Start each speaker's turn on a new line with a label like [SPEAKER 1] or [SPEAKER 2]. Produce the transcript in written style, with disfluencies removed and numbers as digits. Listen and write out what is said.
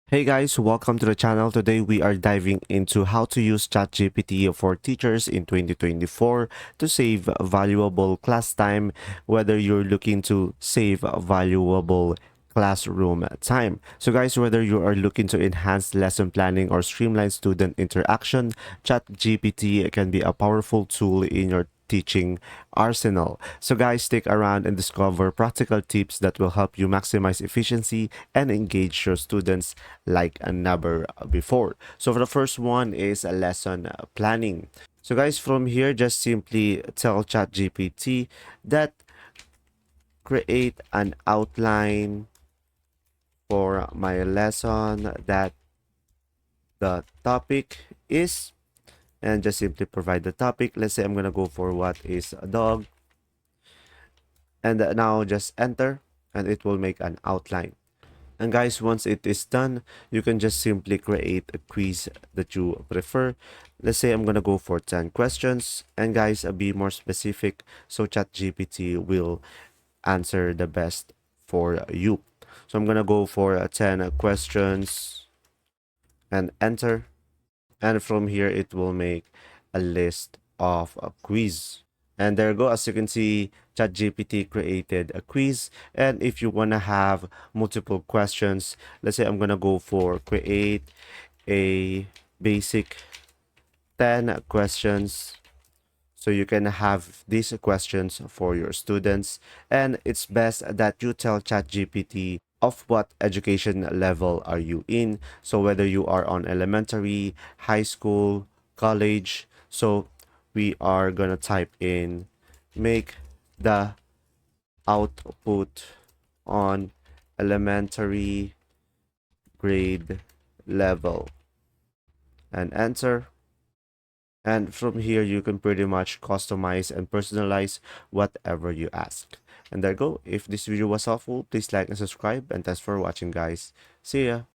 [SPEAKER 1] Hey guys, welcome to the channel. Today we are diving into how to use ChatGPT for teachers in 2024 to save valuable class time, whether you're looking to save valuable classroom time. So guys, whether you are looking to enhance lesson planning or streamline student interaction, ChatGPT can be a powerful tool in your teaching arsenal. So guys, stick around and discover practical tips that will help you maximize efficiency and engage your students like never before. So for the first one is a lesson planning. So guys, from here, just simply tell ChatGPT that create an outline for my lesson that the topic is, and just simply provide the topic. Let's say I'm gonna go for what is a dog, and now just enter, and it will make an outline. And guys, once it is done, you can just simply create a quiz that you prefer. Let's say I'm gonna go for 10 questions, and guys, be more specific so ChatGPT will answer the best for you. So I'm gonna go for 10 questions and enter. And from here, it will make a list of a quiz. And there you go. As you can see, ChatGPT created a quiz. And if you want to have multiple questions, let's say I'm going to go for create a basic 10 questions. So you can have these questions for your students. And it's best that you tell ChatGPT of what education level are you in. So whether you are on elementary, high school, college. So we are going to type in make the output on elementary grade level and enter. And from here, you can pretty much customize and personalize whatever you ask. And there you go. If this video was helpful, please like and subscribe. And thanks for watching, guys. See ya.